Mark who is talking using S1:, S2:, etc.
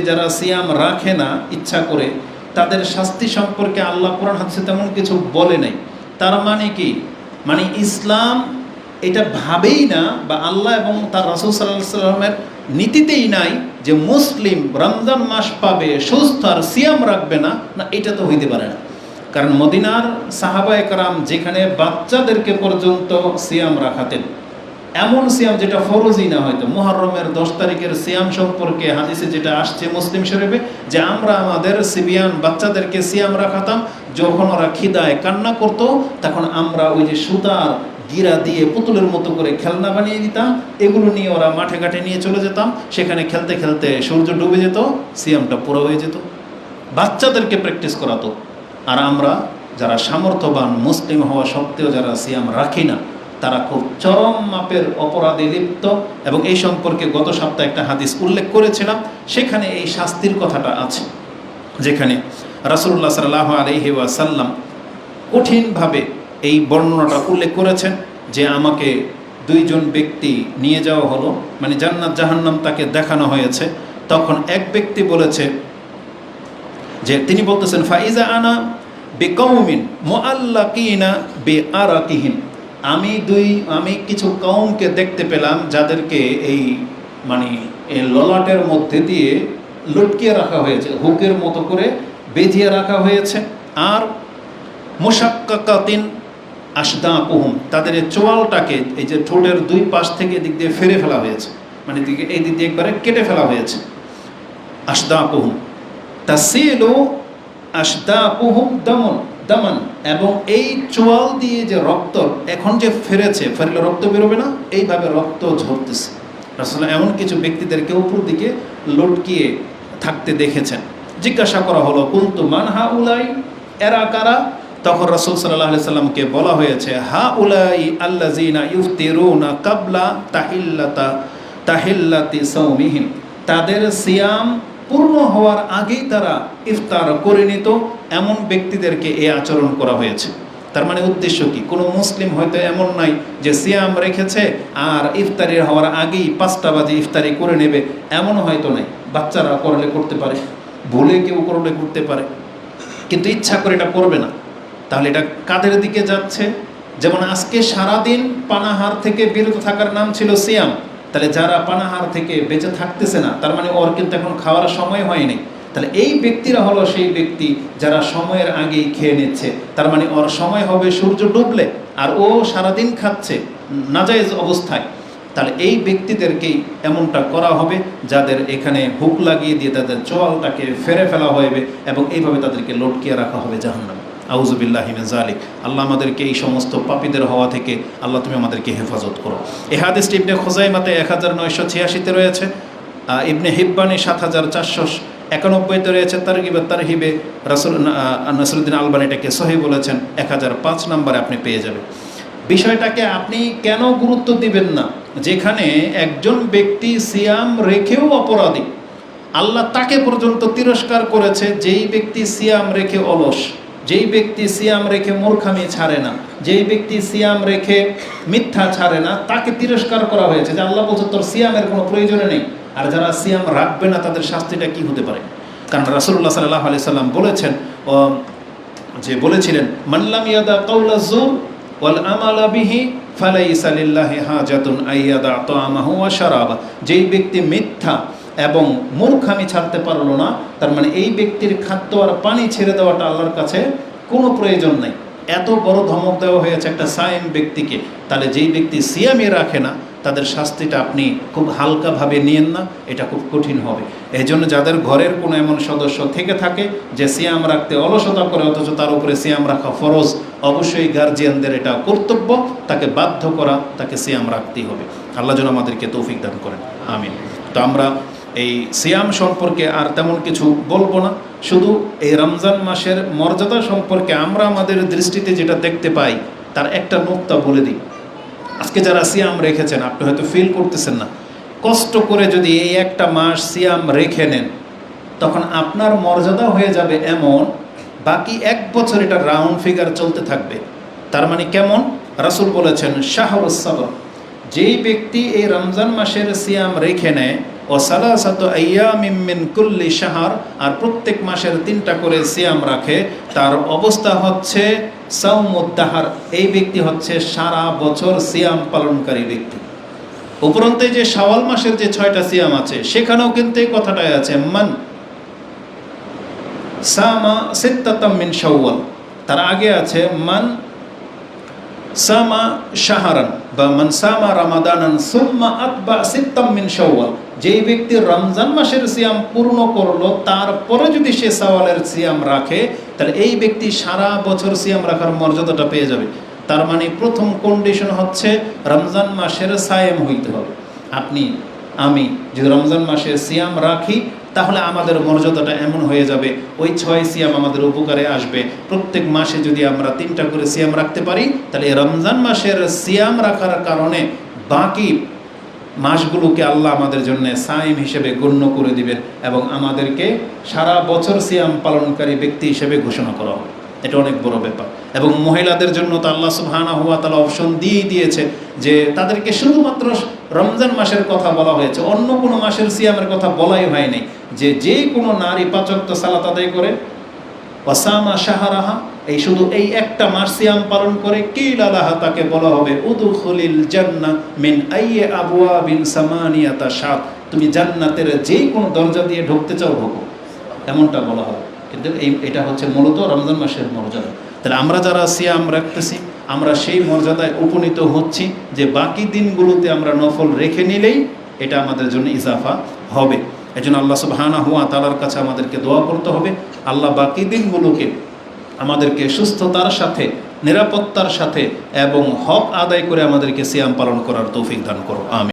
S1: যারা সিয়াম রাখে না ইচ্ছা করে, তাদের শাস্তি সম্পর্কে আল্লাহ কোরআন হাদিসে তেমন কিছু বলে নাই। তার মানে কি, মানে ইসলাম এটা ভাবেই না, বা আল্লাহ এবং তার রাসূল সাল্লাল্লাহু আলাইহি সাল্লামের নীতিতেই নাই যে মুসলিম রমজান মাস পাবে সুস্থ আর সিয়াম রাখবে না, না এটা তো হইতে পারে না। কারণ মদিনার সাহাবায়ে কেরাম যেখানে বাচ্চাদেরকে পর্যন্ত সিয়াম রাখাতেন, এমন সিয়াম যেটা ফরজই না, হয়তো মুহররমের 10 তারিখের সিয়াম সম্পর্কে হাদিসে যেটা আসছে মুসলিম শরীফে, যে আমরা আমাদের সিবিয়ান বাচ্চাদেরকে সিয়াম রাখাতাম, যখন ওরা খিদায় কান্না করত তখন আমরা ওই যে সুতার গিরা দিয়ে পুতুলের মতো করে খেলনা বানিয়ে দিতাম, এগুলো নিয়ে ওরা মাঠে ঘাটে নিয়ে চলে যেতাম, সেখানে খেলতে খেলতে সূর্য ডুবে যেত, সিয়ামটা পুরো হয়ে যেত। বাচ্চাদেরকে প্র্যাকটিস করাতো। আর আমরা যারা সামর্থ্যবান মুসলিম হওয়া সত্ত্বেও যারা সিয়াম রাখি না, তারা খুব চরম মাপের অপরাধে লিপ্ত। এবং এই সম্পর্কে গত সপ্তাহে একটা হাদিস উল্লেখ করেছিলাম, সেখানে এই শাস্তির কথাটা আছে, যেখানে রাসূলুল্লাহ সাল্লাল্লাহু আলাইহি ওয়াসাল্লাম কঠিনভাবে এই বর্ণনাটা উল্লেখ করেছেন যে আমাকে দুইজন ব্যক্তি নিয়ে যাওয়া হলো, মানে জান্নাত জাহান্নাম তাকে দেখানো হয়েছে। তখন এক ব্যক্তি বলেছে যে, তিনি বলতেছেন ফাইজা আনা বিকৌমিন মুআল্লাকিনা বিআরাকিহিম, আমি কিছু কওমকে দেখতে পেলাম যাদেরকে এই মানে এই ললাটের মধ্যে দিয়ে লটকিয়ে রাখা হয়েছে, হুকের মতো করে বেঁধিয়ে রাখা হয়েছে। আর মুশাক্কাকাতিন আশদাকুহুম, তাদের এই চোয়ালটাকে এই যে ঠোঁটের দুই পাশ থেকে এদিক দিয়ে ফেরে ফেলা হয়েছে, মানে এই দিক দিয়ে একবারে কেটে ফেলা হয়েছে। আশদাকুহুম তাসিলু আশদাকুহুম দামান, এবং এই চোয়াল দিয়ে যে রক্ত এখন যে ফেরলে রক্ত বেরোবে না, এইভাবে রক্ত ঝরতেছে। রাসূলুল্লাহ এমন কিছু ব্যক্তিদেরকে উপর দিকে লটকিয়ে থাকতে দেখেছেন। জিজ্ঞাসা করা হলো কুনতু মান হাউলাই, এরা কারা? তখন রাসূল সাল্লাল্লাহু আলাইহি সাল্লামকে বলা হয়েছে হাউলাই আল্লাযিনা ইফতিরুনা কাবলা তাহিল্লাতি সাওমিহিম, তাদের সিয়াম পূর্ণ হওয়ার আগেই তারা ইফতার করে নিত, এমন ব্যক্তিদেরকে এই আচরণ করা হয়েছে। তার মানে উদ্দেশ্য কি? কোনো মুসলিম হয়তো এমন নাই যে সিয়াম রেখেছে আর ইফতারি হওয়ার আগেই 5টা বাজে ইফতারি করে নেবে, এমন হয়তো নাই। বাচ্চারা করলে করতে পারে, ভুলে কেউ করলে করতে পারে, কিন্তু ইচ্ছা করে এটা করবে না। তাহলে এটা কাদের দিকে যাচ্ছে? যেমন আজকে সারাদিন পানাহার থেকে বিরত থাকার নাম ছিল সিয়াম, তাহলে যারা পানাহার থেকে বেঁচে থাকতেছে না, তার মানে ওর কিন্তু এখন খাওয়ার সময় হয়নি। তাহলে এই ব্যক্তিরা হলো সেই ব্যক্তি যারা সময়ের আগেই খেয়ে নিচ্ছে, তার মানে ওর সময় হবে সূর্য ডুবলে, আর ও সারাদিন খাচ্ছে নাজায়েজ অবস্থায়। তাহলে এই ব্যক্তিদেরকেই এমনটা করা হবে যাদের এখানে হুক লাগিয়ে দিয়ে তাদের চোয়ালটাকে ফেরে ফেলা হবে, এবং এইভাবে তাদেরকে লটকিয়ে রাখা হবে জাহান্নামে। আউযুবিল্লাহি মিন যালিক। আল্লাহ আমাদেরকে এই সমস্ত পাপীদের হওয়া থেকে আল্লাহ তুমি আমাদেরকে হেফাজত করো। এই হাদিসটি ইবনে খুজাইমাতে 1986-তে রয়েছে, ইবনে হিব্বানে 7491-তে রয়েছে, তারগিবে তারহিবে নাসরুদ্দিন আলবানী এটাকে সহিহ বলেছেন, 1005 নম্বরে আপনি পেয়ে যাবেন। বিষয়টাকে আপনি কেন গুরুত্ব দিবেন না? যেখানে একজন ব্যক্তি সিয়াম রেখেও অপরাধী, আল্লাহ তাকে পর্যন্ত তিরস্কার করেছে। যেই ব্যক্তি সিয়াম রেখে অলস, যেই ব্যক্তি সিয়াম রেখে মূর্খামি ছাড়ে না, যেই ব্যক্তি সিয়াম রেখে মিথ্যা ছাড়ে না, তাকে তিরস্কার করা হয়েছে যে আল্লাহ বলছে তোর সিয়ামের কোনো প্রয়োজনে নেই। আর যারা সিয়াম রাখবে না তাদের শাস্তিটা কি হতে পারে? কারণ রাসূলুল্লাহ সাল্লাল্লাহু আলাইহি সাল্লাম বলেছিলেন মান লাম ইয়াদা কাওলা যুর ওয়াল আমালা বিহি ফালাইসা লিল্লাহি হাজাতুন আইয়াদা তাআমাহু ওয়া শারাবা, যেই ব্যক্তি মিথ্যা এবং মূর্খামি ছাড়তে পারলো না, তার মানে এই ব্যক্তির খাদ্য আর পানি ছেড়ে দেওয়াটা আল্লাহর কাছে কোনো প্রয়োজন নাই। এত বড় ধমক দেওয়া হয়েছে একটা সায়েম ব্যক্তিকে। তাহলে যেই ব্যক্তি সিয়ামই রাখে না, তাদের শাস্তিটা আপনি খুব হালকাভাবে নিয়েন না, এটা খুব কঠিন হবে। এই জন্য যাদের ঘরের কোনো এমন সদস্য থেকে থাকে যে সিয়াম রাখতে অলসতা করে, অথচ তার উপরে সিয়াম রাখা ফরজ, অবশ্যই গার্জিয়ানদের এটা কর্তব্য, তাকে বাধ্য করা, তাকে সিয়াম রাখতেই হবে। আল্লাহ যেন আমাদেরকে তৌফিক দান করেন, আমিন। তো আমরা এই সিয়াম সম্পর্কে আর তেমন কিছু বলবো না, শুধু এই রমজান মাসের মর্যাদা সম্পর্কে আমরা আমাদের দৃষ্টিতে যেটা দেখতে পাই তার একটা নুকতা বলে দিই। আজকে যারা সিয়াম রেখেছেন, আপনি হয়তো ফিল করতেছেন না, কষ্ট করে যদি এই একটা মাস সিয়াম রেখে নেন, তখন আপনার মর্যাদা হয়ে যাবে এমন, বাকি 1 বছর এটা রাউন্ড ফিগার চলতে থাকবে। তার মানে কেমন? রাসূল বলেছেন শাহরুস সাবর, যেই ব্যক্তি এই রমজান মাসের সিয়াম রেখে নেয় ও সালাসাতু আইয়ামিন মিন কুল্লি শাহর, আর প্রত্যেক মাসের 3টা করে সিয়াম রাখে, তার অবস্থা হচ্ছে সাওমুদ দাহার, এই ব্যক্তি হচ্ছে সারা বছর সিয়াম পালনকারী ব্যক্তি। উপরন্তে যে শাওয়াল মাসের যে 6টা সিয়াম আছে সেখানেও কিন্তু এই কথাটাই আছে, মান সামা সিত্তাতাম মিন শাওয়াল, তার আগে আছে মান সামা শাহরান বা মান সামা রামাদানান সুম্মা আতবা সিত্তাম মিন শাওয়াল, যেই ব্যক্তি রমজান মাসের সিয়াম পূর্ণ করলো তারপরে যদি সে শাওয়ালের সিয়াম রাখে, তাহলে এই ব্যক্তি সারা বছর সিয়াম রাখার মর্যাদাটা পেয়ে যাবে। তার মানে প্রথম কন্ডিশন হচ্ছে রমজান মাসের সায়েম হইতে হবে। আপনি আমি যদি রমজান মাসে সিয়াম রাখি তাহলে আমাদের মর্যাদাটা এমন হয়ে যাবে, ওই 6 সিয়াম আমাদের উপকারে আসবে। প্রত্যেক মাসে যদি আমরা 3টা করে সিয়াম রাখতে পারি, তাহলে রমজান মাসের সিয়াম রাখার কারণে বাকি মাসগুলোকে আল্লাহ আমাদের জন্য সাইম হিসেবে গণ্য করে দিবেন এবং আমাদেরকে সারা বছর সিয়াম পালনকারী ব্যক্তি হিসেবে ঘোষণা করা হবে। এটা অনেক বড় ব্যাপার। এবং মহিলাদের জন্য তো আল্লাহ সুবহানাহু ওয়া তাআলা অপশন দিয়ে দিয়েছে যে তাদেরকে শুধুমাত্র রমজান মাসের কথা বলা হয়েছে, অন্য কোনো মাসের সিয়ামের কথা বলাই হয়নি। যে কোনো নারী 5 ওয়াক্ত সালাত আদায় করে ওয়াসামা শাহরাহা, এই শুধু এই একটা মাস সিয়াম পালন করে, কিলা লাহা, তাকে বলা হবে উদখুলিল জান্নাহ মিন আইয়ি আবওয়াবিন সামানিয়াতা শাত, তুমি জান্নাতের যে কোনো দরজা দিয়ে ঢুকতে চাও ঢোকো, এমনটা বলা হবে। কিন্তু এটা হচ্ছে মূলত রমজান মাসের মর্যাদা। তাহলে আমরা যারা সিয়াম রাখতেছি আমরা সেই মর্যাদায় উপনীত হচ্ছি যে বাকি দিনগুলোতে আমরা নফল রেখে নিলেই এটা আমাদের জন্য ইজাফা হবে। এই জন্য আল্লাহ সুবহানাহু ওয়া তাআলার কাছে আমাদেরকে দোয়া করতে হবে, আল্লাহ বাকি দিনগুলোকে আমাদেরকে সুস্থতার সাথে, নিরাপত্তার সাথে এবং হক আদায় করে আমাদেরকে সিয়াম পালন করার তৌফিক দান করো। আমিন।